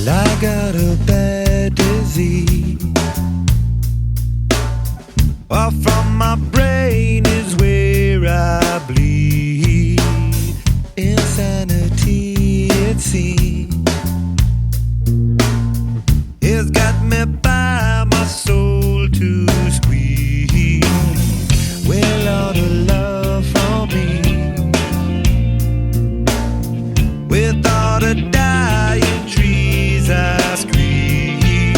I got a bad disease. Off from my brain is where I bleed. Insanity, it seems. It's got me by my soul to squeeze. Well, all the love from me, with all the dying trees I scream.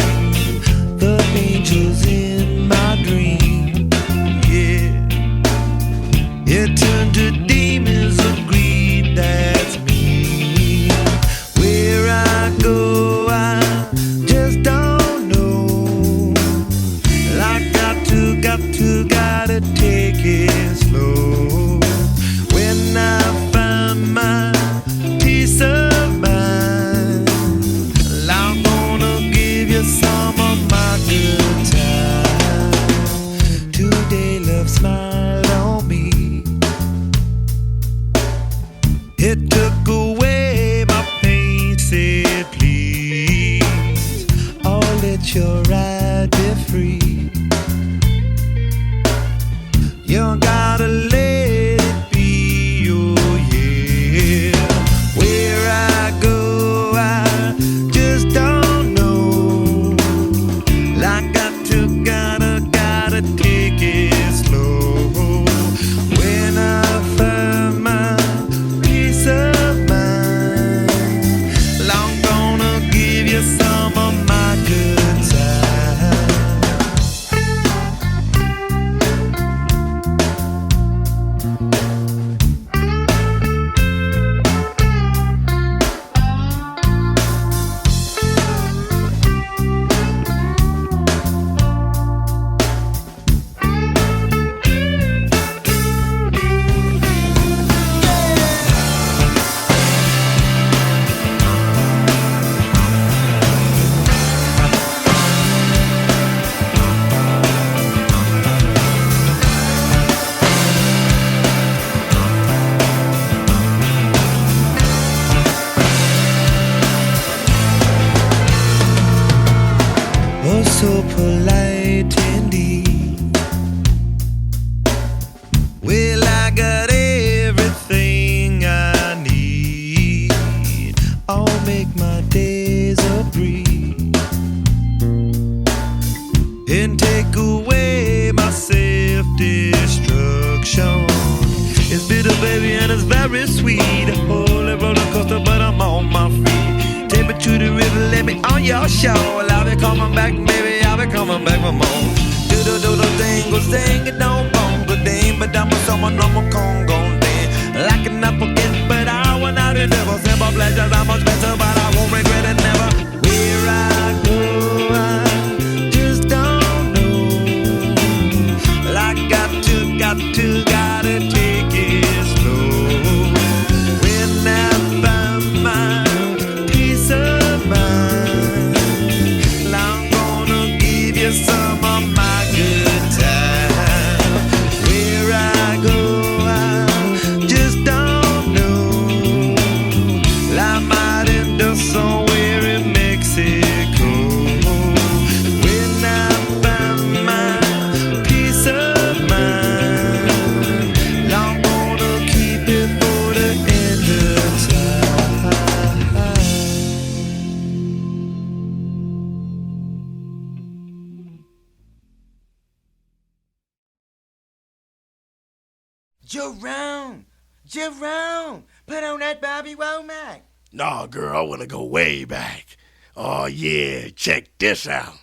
The angels in my dream, yeah. It turned to demons of greed, that's me. Where I go, I just don't know. I gotta take it slow. When I find my peace of mind, I'm gonna give you some of my good time. Today love smiled on me. It took away my pain, said please, oh, let your ride be free. You gotta let it be, oh yeah. Where I go, I just don't know. I gotta take it slow. When I find my peace of mind, I'm gonna give you some of my good time. Oh, so polite indeed. Well, I got everything I need. I'll make my days a breeze and take away my self-destruction. It's bitter, baby, and it's very sweet. A holy roller coaster, but I'm on my feet. Take me to the river, let me on your show. I'll be coming back, baby, I'll be coming back for more. Do-do-do-do, dingo, sing it, don't bongo, ding. But I'm with someone, I'm a Congo, ding. Like an applicant, but I want out the devil. Simple pleasures are much better, but I won't regret it never. Where I go, I just don't know. I gotta take it slow. When I find my peace of mind, I'm gonna give you some of my good time. Where I go, I just don't know. I might end up somewhere in Mexico. When I find my peace of mind, I'm gonna keep it for the end of time. Jerome, put on that Bobby Womack. Nah, girl, I wanna go way back. Oh yeah, check this out.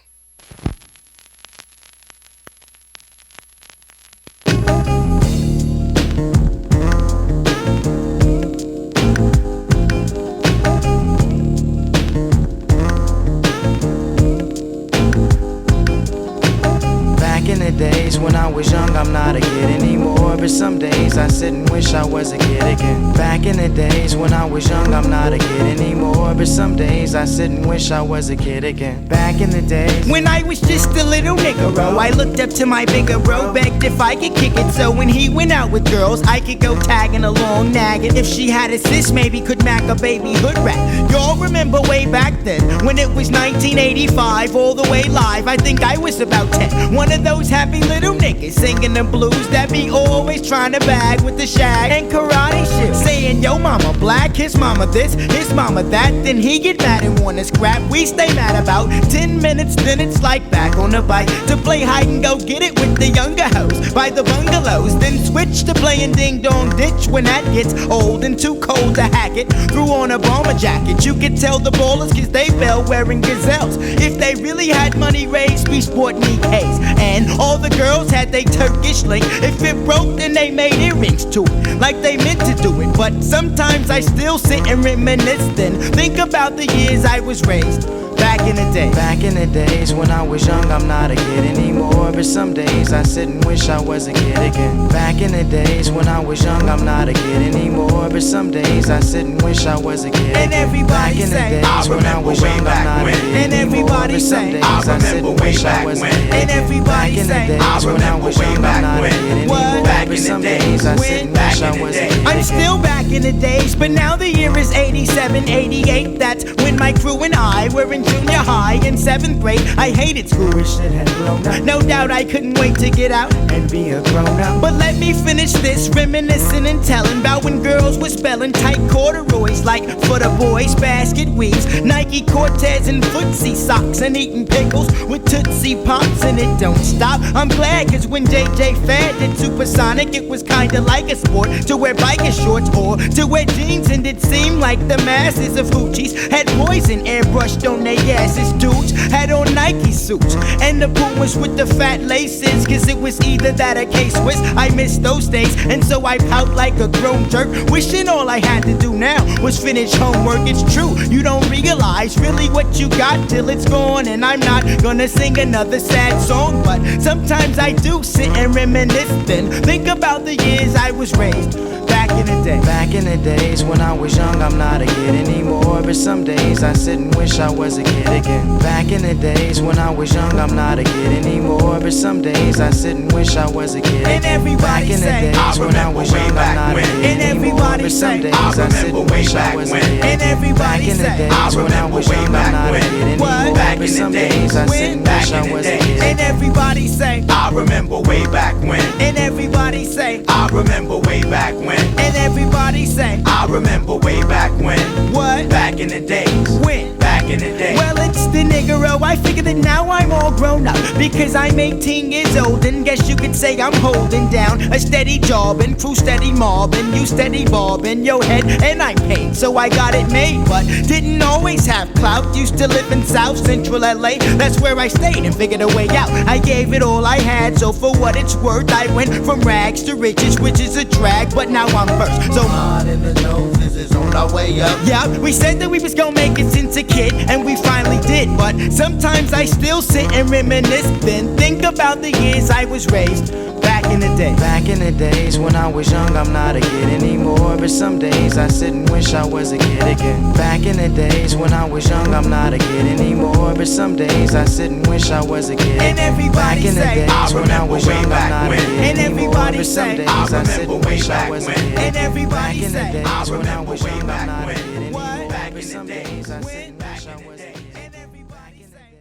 Back in the days when I was young, I'm not a kid anymore. But but some days I sit and wish I was a kid again. Back in the days when I was young, I'm not a kid anymore, but some days I sit and wish I was a kid again. Back in the days when I was just a little nigga-ro, I looked up to my bigger bro, begged if I could kick it, so when he went out with girls, I could go tagging along, nagging. If she had a sis, maybe could mac a baby hood rat. Y'all remember way back then, when it was 1985, all the way live, I think I was about 10. One of those happy little niggas singing the blues that be always trying to bag with the shag and karate shit, saying yo mama black, his mama this, his mama that. Then he get mad and wanna scrap, we stay mad about 10 minutes, then it's like back on the bike to play hide and go get it with the younger hoes by the bungalows, then switch to playing ding dong ditch when that gets old and too cold to hack it. Threw on a bomber jacket, you could tell the ballers cause they fell wearing gazelles. If they really had money raised, we sport Nikes, and all the girls had they Turkish link. If it broke, then they made earrings to it, like they meant to do it. But sometimes I still sit and reminisce, then think about the years I was raised. Back in the day. Back in the days when I was young, I'm not a kid anymore, but some days I sit and wish I was a kid again. Back in the days when I was young, I'm not a kid anymore, but some days I sit and wish I was a kid. And everybody say, I remember way back when. And everybody say, I remember way back when. And everybody say, I remember way back when. What? Back in the days when. Back in the days. I'm still back in the days, but now the year is 87, 88. That's when my crew and I were in junior high in 7th grade. I hated school and shit had blown up. No doubt I couldn't wait to get out and be a grown up. But let me finish this, reminiscing and telling about when girls were spelling tight corduroys like for the boys, basket weaves, Nike Cortez and footsie socks, and eating pickles with Tootsie Pops, and it don't stop. I'm glad cause when JJ Fad did Supersonic, it was kinda like a sport to wear biker shorts or to wear jeans, and it seemed like the masses of hoochies had poison airbrushed on their asses. Dudes had on Nike suits and the Pumas with the fat laces, cause it was either that or K-Swiss. I miss those days, and so I pout like a grown jerk, wishing all I had to do now was finish homework. It's true, you don't realize really what you got till it's gone, and I'm not gonna sing another sad song, but sometimes I do sit and reminisce, then think about the years I was raised. Back in the day. Back in the days when I was young, I'm not a kid anymore, but some days I sit and wish I was a kid again. Back in the days when I was young, I'm not a kid anymore, but some days I sit and wish I was a kid again. And everybody say, I remember way back when. And everybody say, I remember way back when. And everybody say, I remember way back when. What? Back in the days when. Back in the days. And everybody say, I remember way back when. And everybody say, I remember way back when. And everybody say, I remember way back when. What? Back in the days. When? Back in the day. Well, it's the nigga-ro. I figured that now I'm all grown up because I'm 18 years old, and guess you could say I'm holding down a steady job and crew steady mobbing, you steady bobbing your head, and I'm paid, so I got it made, but didn't always have clout. Used to live in South Central LA, that's where I stayed and figured a way out. I gave it all I had, so for what it's worth, I went from rags to riches, which is a drag, but now I'm first. So God in the noses is on our way up. Yeah, we said that we was gonna make it since a kid, and we finally did, but sometimes I still sit and reminisce, then think about the years I was raised. Back in the day. Back in the days when I was young, I'm not a kid anymore, but some days I sit and wish I was a kid again. Back in the days when I was young, I'm not a kid anymore, but some days I sit and wish I was a kid. And everybody say, I remember way back when. And everybody say, I remember way back when. And everybody say, I remember way back when. What? Back in the days when. Back in the days. And everybody say,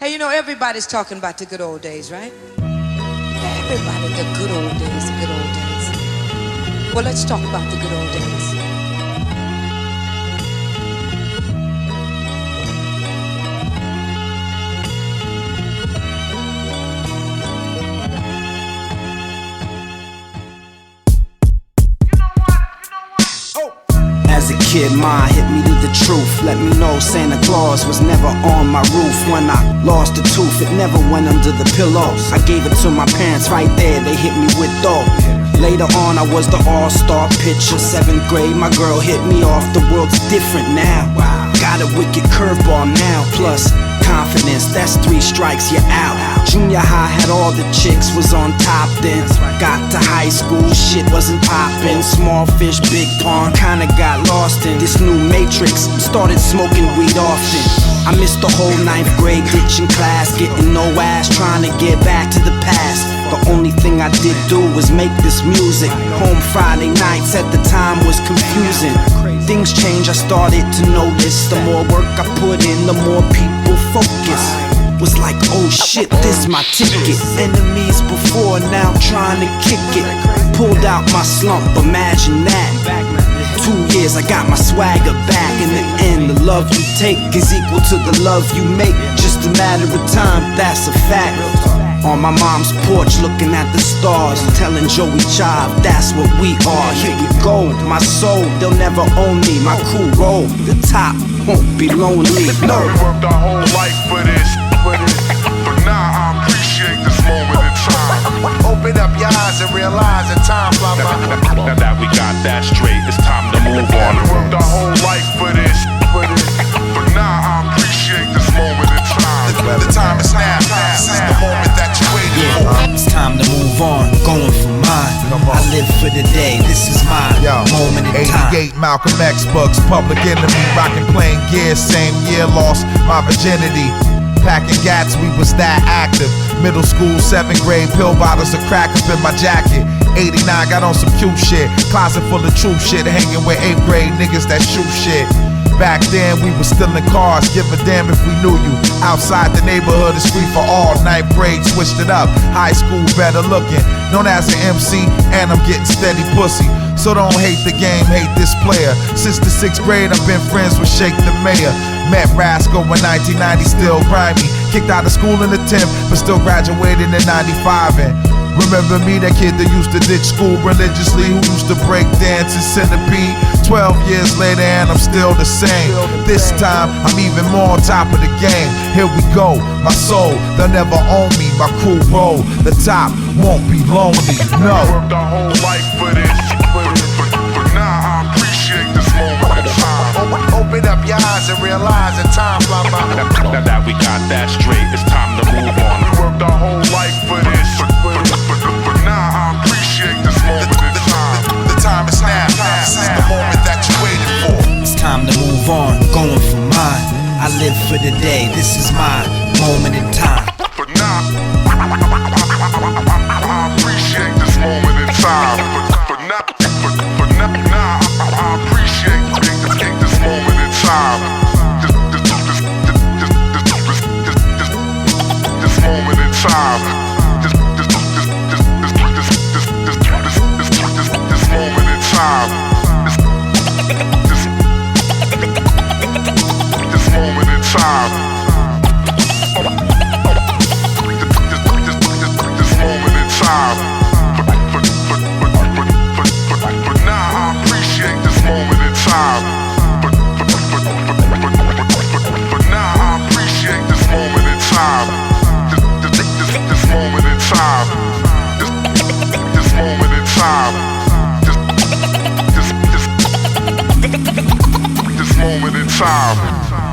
Hey, you know, everybody's talking about the good old days, right? Everybody, the good old days, the good old days. Well, let's talk about the good old days. As a kid, Ma hit me to the truth. Let me know Santa Claus was never on my roof. When I lost a tooth, it never went under the pillows. I gave it to my parents right there, they hit me with dope. Later on, I was the all-star pitcher. 7th grade, my girl hit me off. The world's different now. Got a wicked curveball now. Plus, confidence, that's 3 strikes, you're out. Junior high had all the chicks, was on top then. Got to high school, shit wasn't poppin'. Small fish, big pond, kinda got lost in this new matrix. Started smoking weed often. I missed the whole 9th grade, ditching class, getting no ass, trying to get back to the past. The only thing I did do was make this music. Home Friday nights at the time was confusing. Things change, I started to notice. The more work I put in, the more people focus. Was like, oh shit, this my ticket. Enemies before, now trying to kick it. Pulled out my slump, imagine that. 2 years, I got my swagger back. In the end, the love you take is equal to the love you make. Just a matter of time, that's a fact. On my mom's porch, looking at the stars, telling Joey Chive, that's what we are. Here we go, my soul, they'll never own me. My crew roll, the top won't be lonely. No. We worked our whole life for this, but now I appreciate this moment in time. Open up your eyes and realize that time fly by. Now that we got that straight, it's time to move on. We worked our whole life for this, but now I appreciate this moment in time. The time is now. This is the moment that you waited for. It's time to move on, going for mine. I live for the day, this is my moment in time. 88 Malcolm X books, Public Enemy, rockin' plain gear, same year lost my virginity. Packing gats, we was that active. Middle school, 7th grade, pill bottles of crack up in my jacket. 89, got on some cute shit. Closet full of truth shit, hanging with 8th grade niggas that shoot shit. Back then we was still in cars, give a damn if we knew you. Outside the neighborhood is free for all. 9th grade switched it up, high school better looking. Known as an MC, and I'm getting steady pussy. So don't hate the game, hate this player. Since the 6th grade I've been friends with Shake the Mayor. Met Rascal in 1990, still grimy. Kicked out of school in the 10th, but still graduated in 95. And remember me, that kid that used to ditch school religiously, who used to break dance in Centipede. 12 years later and I'm still the same. This time I'm even more on top of the game. Here we go, my soul, they'll never own me. My crew roll, the top won't be lonely, no. We worked our whole life for this, but now I appreciate this moment in time. Open up your eyes and realize that time fly by. Now that we got that straight, it's time to move on. We worked our whole life for this, but now I appreciate this moment in time. The time is now. This is the moment that you waited for. It's time to move on, going for mine. I live for the day, this is my moment in time. But now I appreciate this moment in time. But now I appreciate this moment in time. This moment in time. This moment in time. This moment in time. This moment in time. But now I appreciate this moment in time. But now I appreciate this moment in time. This moment in time. This moment in time. This moment in time.